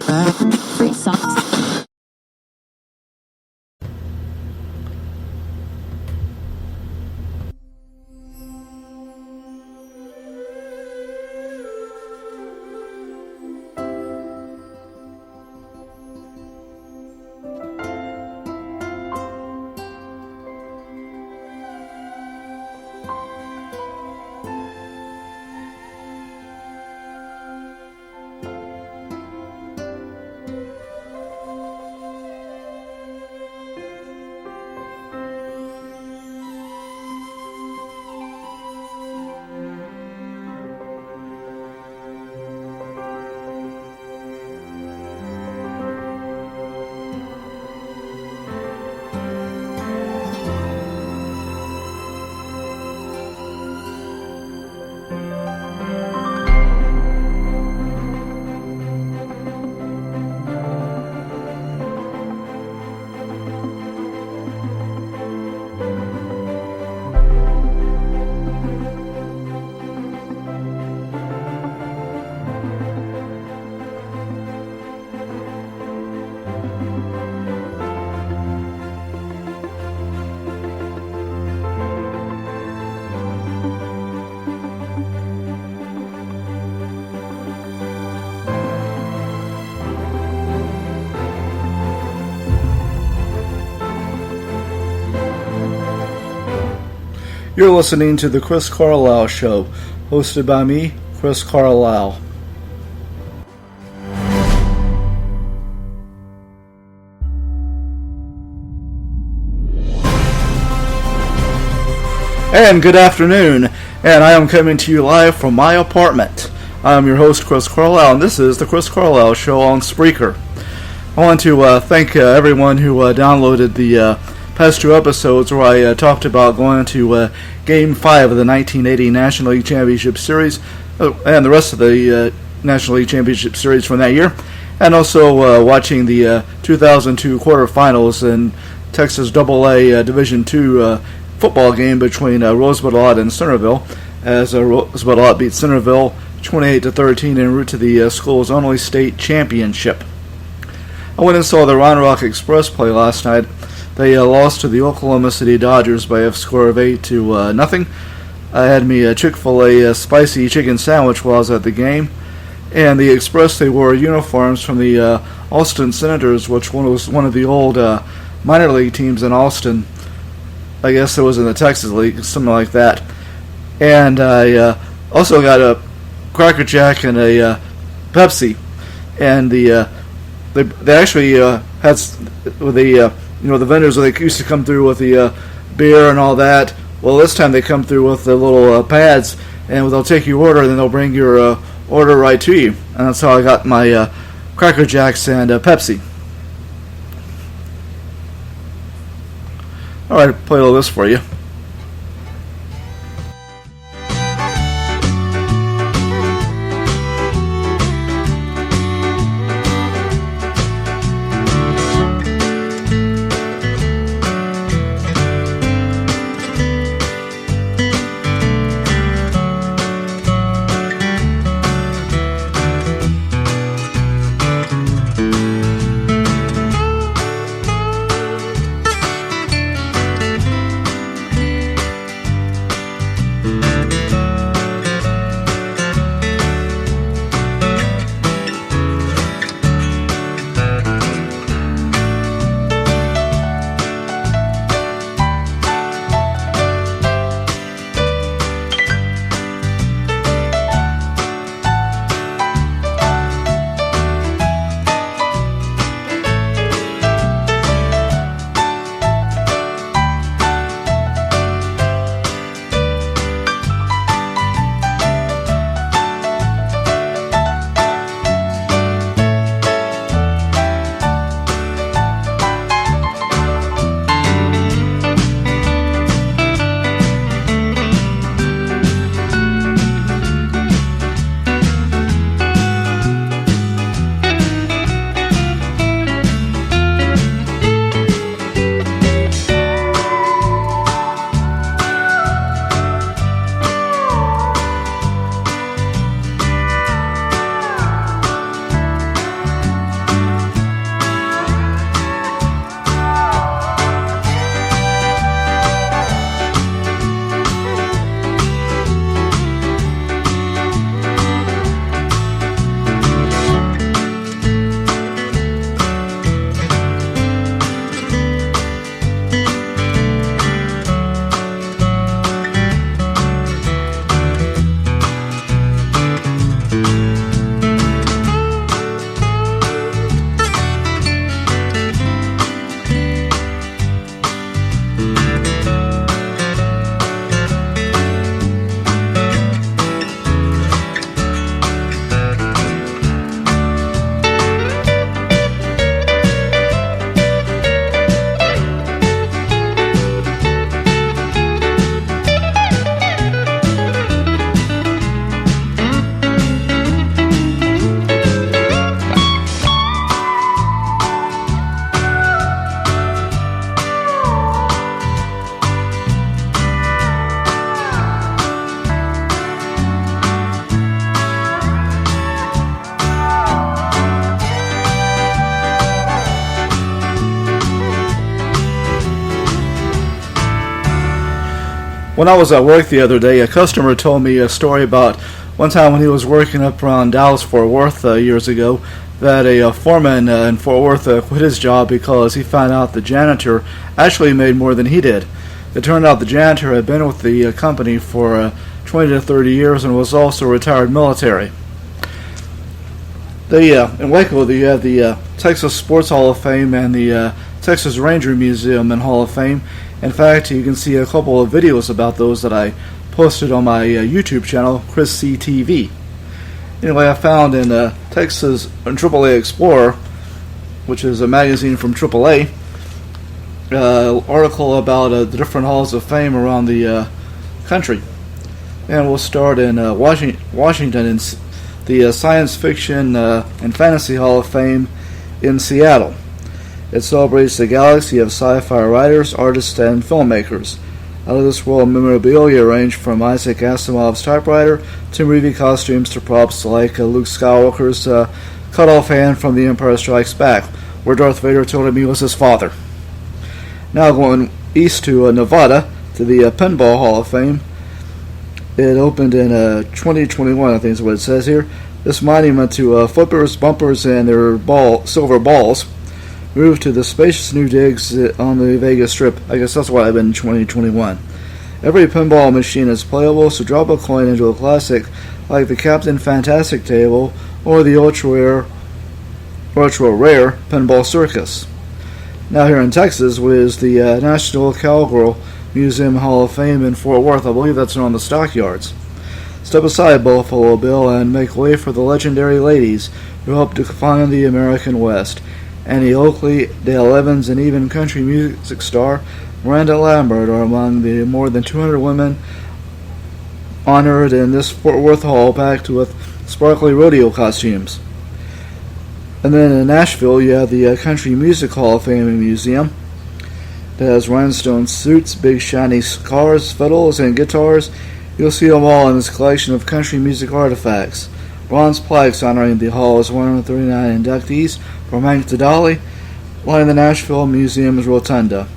Free socks. You're listening to The Chris Carlisle Show, hosted by me, Chris Carlisle. And good afternoon, and I am coming to you live from my apartment. I am your host, Chris Carlisle, and this is The Chris Carlisle Show on Spreaker. I want to thank everyone who downloaded the past two episodes where I talked about going to Game 5 of the 1980 National League Championship Series and the rest of the National League Championship Series from that year, and also watching the 2002 quarterfinals in Texas AA Division II football game between Rosebud and Centerville, as Rosebud beat Centerville 28-13 en route to the school's only state championship. I went and saw the Round Rock Express play last night. They lost to the Oklahoma City Dodgers by a score of 8-0. I had me a Chick-fil-A spicy chicken sandwich while I was at the game. And the Express, they wore uniforms from the Austin Senators, which was one of the old minor league teams in Austin. I guess it was in the Texas League, something like that. And I also got a Cracker Jack and a Pepsi. And they actually had the vendors where they used to come through with the beer and all that. Well, this time they come through with the little pads, and they'll take your order, and then they'll bring your order right to you. And that's how I got my Cracker Jacks and Pepsi. All right, play all this for you. When I was at work the other day, a customer told me a story about one time when he was working up around Dallas, Fort Worth years ago, that a foreman in Fort Worth quit his job because he found out the janitor actually made more than he did. It turned out the janitor had been with the company for 20 to 30 years and was also retired military. In Waco, you have the Texas Sports Hall of Fame and the Texas Ranger Museum and Hall of Fame. In fact, you can see a couple of videos about those that I posted on my YouTube channel, Chris C TV. Anyway, I found in Texas AAA Explorer, which is a magazine from AAA, article about the different halls of fame around the country. And we'll start in Washington, in the Science Fiction and Fantasy Hall of Fame in Seattle. It celebrates the galaxy of sci-fi writers, artists, and filmmakers. Out of this world memorabilia range from Isaac Asimov's typewriter to movie costumes to props like Luke Skywalker's cut-off hand from The Empire Strikes Back, where Darth Vader told him he was his father. Now going east to Nevada, to the Pinball Hall of Fame. It opened in 2021, I think is what it says here. This monument to flippers, bumpers, and their silver balls moved to the spacious new digs on the Vegas Strip. I guess that's why I've been in 2021. Every pinball machine is playable, so drop a coin into a classic like the Captain Fantastic table or the ultra rare Pinball Circus. Now here in Texas is the National Cowgirl Museum Hall of Fame in Fort Worth. I believe that's on the stockyards. Step aside, Buffalo Bill, and make way for the legendary ladies who helped define the American West. Annie Oakley, Dale Evans, and even country music star Miranda Lambert are among the more than 200 women honored in this Fort Worth hall, packed with sparkly rodeo costumes. And then in Nashville, you have the Country Music Hall of Fame and Museum. It has rhinestone suits, big shiny cars, fiddles, and guitars. You'll see them all in this collection of country music artifacts. Bronze plaques honoring the hall's 139 inductees from Hank to Dolly line the Nashville Museum's rotunda.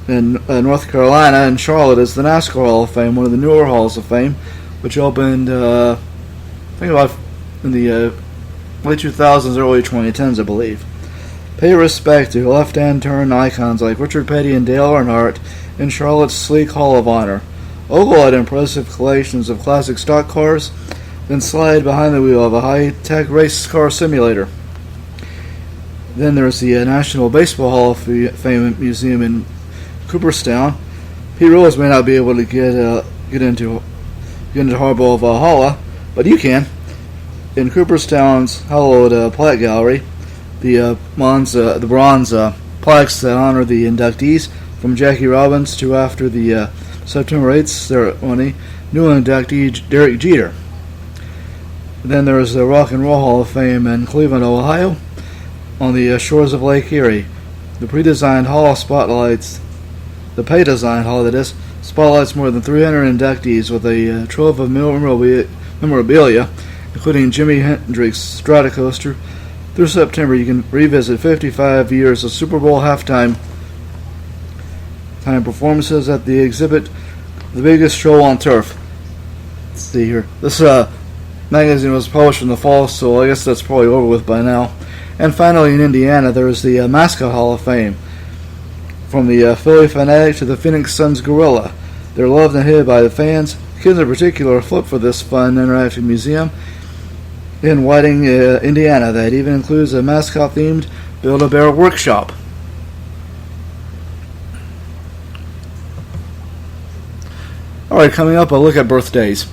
In North Carolina, in Charlotte, is the NASCAR Hall of Fame, one of the newer halls of fame, which opened, I think about in the late 2000s, early 2010s, I believe. Pay respect to left-hand turn icons like Richard Petty and Dale Earnhardt in Charlotte's sleek Hall of Honor. Ogle had impressive collections of classic stock cars, then slide behind the wheel of a high-tech race car simulator. Then there's the National Baseball Hall of Fame Museum in Cooperstown. Pete Rose may not be able to get into Hardball Valhalla, but you can. In Cooperstown's hallowed plaque gallery, the bronze plaques that honor the inductees from Jackie Robinson to after the September 8th ceremony, new inductee Derek Jeter. Then there's the Rock and Roll Hall of Fame in Cleveland, Ohio, on the shores of Lake Erie. The pre-designed hall spotlights, the pay-designed hall that is, spotlights more than 300 inductees with a trove of memorabilia, including Jimi Hendrix Stratocaster. Through September, you can revisit 55 years of Super Bowl halftime performances at the exhibit, The Biggest Show on Turf. Let's see here. This magazine was published in the fall, so I guess that's probably over with by now. And finally, in Indiana, there's the Mascot Hall of Fame. From the Philly Fanatic to the Phoenix Suns Gorilla, they're loved and hated by the fans. Kids in particular flip for this fun, interactive museum in Whiting, Indiana, that even includes a mascot-themed Build-A-Bear workshop. Alright, coming up, a look at birthdays.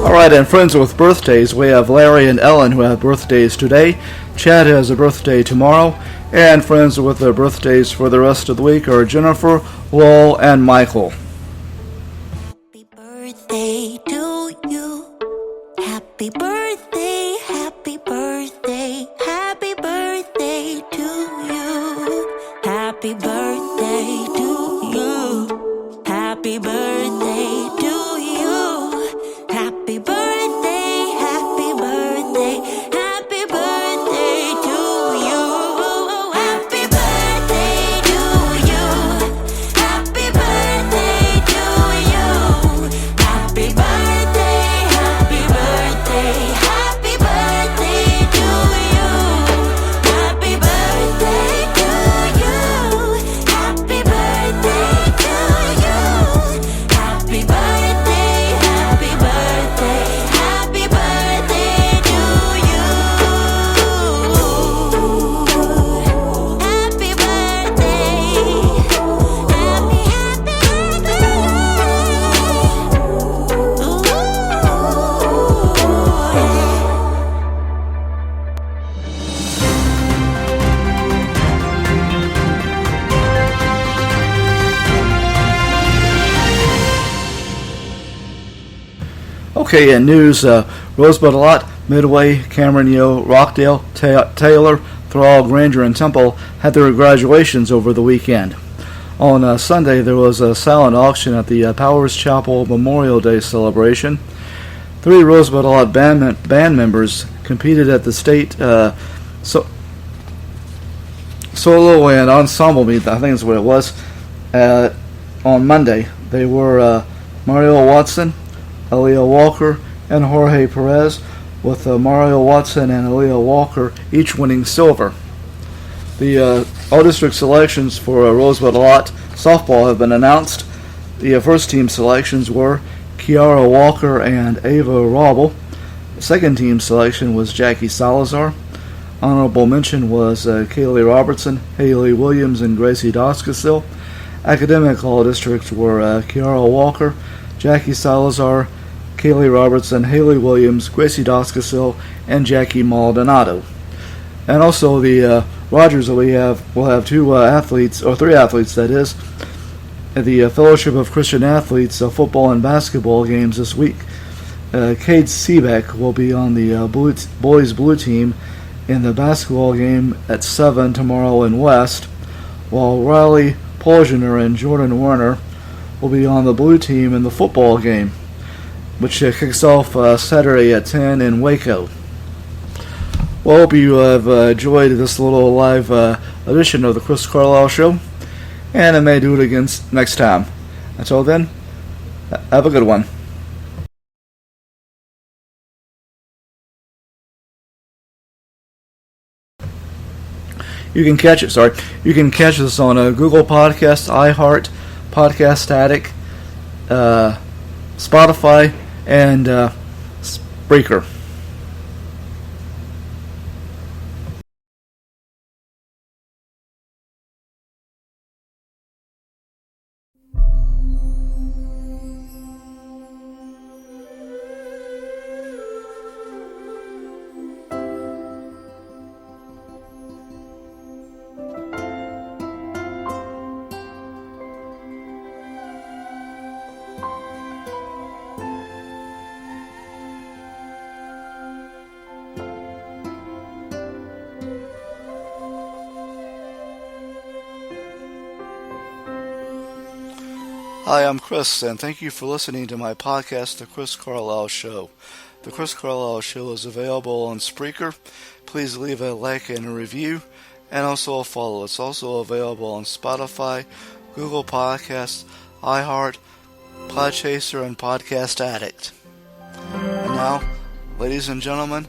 Alright, and friends with birthdays, we have Larry and Ellen who have birthdays today. Chad has a birthday tomorrow. And friends with their birthdays for the rest of the week are Jennifer, Lowell, and Michael. Happy birthday to you. Happy birthday, happy birthday, happy birthday to you. Happy birthday to you. Happy birthday to you. Happy birthday, happy birthday, happy birthday to you. Happy birthday to you. Happy birthday to you. Happy birthday, happy birthday, happy birthday to you. Happy birthday to you. Happy birthday to you. Happy birthday, happy birthday, happy birthday to you. Happy birthday, happy Okay, in news, Rosebud Lot, Midway, Cameron Yo, Rockdale, Taylor, Thrall, Granger, and Temple had their graduations over the weekend. On Sunday, there was a silent auction at the Powers Chapel Memorial Day celebration. 3 Rosebud Lot band members competed at the state solo and ensemble meet, I think that's what it was, on Monday. They were Mario Watson, Aaliyah Walker, and Jorge Perez, with Mario Watson and Aaliyah Walker each winning silver. The all-district selections for Rosebud Lot softball have been announced. The first team selections were Kiara Walker and Ava Robble. The second team selection was Jackie Salazar. Honorable mention was Kaylee Robertson, Haley Williams, and Gracie Doskasil. Academic all-districts were Kiara Walker, Jackie Salazar, Kaylee Robertson, Haley Williams, Gracie Doskasil, and Jackie Maldonado. And also the Rogers that will have 2 athletes, or 3 athletes that is, at the Fellowship of Christian Athletes football and basketball games this week. Cade Seebeck will be on the boys blue team in the basketball game at 7 tomorrow in West, while Riley Polgener and Jordan Werner will be on the blue team in the football game, which kicks off Saturday at 10 in Waco. Well, I hope you have enjoyed this little live edition of the Chris Carlisle Show, and I may do it again next time. Until then, have a good one. You can catch us on Google Podcasts, iHeart, Podcast Addict, Spotify, and Spreaker. Hi, I'm Chris, and thank you for listening to my podcast, The Chris Carlisle Show. The Chris Carlisle Show is available on Spreaker. Please leave a like and a review, and also a follow. It's also available on Spotify, Google Podcasts, iHeart, Podchaser, and Podcast Addict. And now, ladies and gentlemen,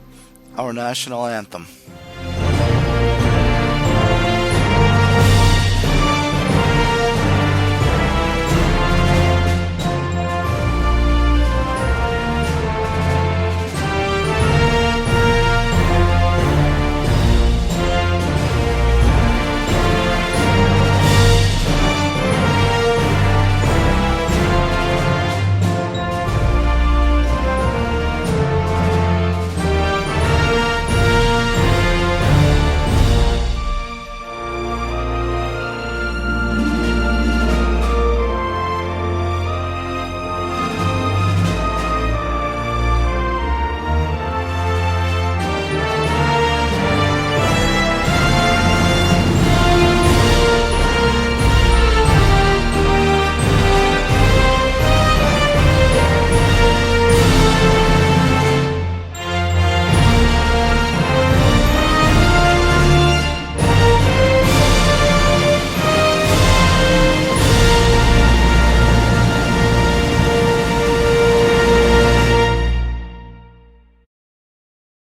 our national anthem.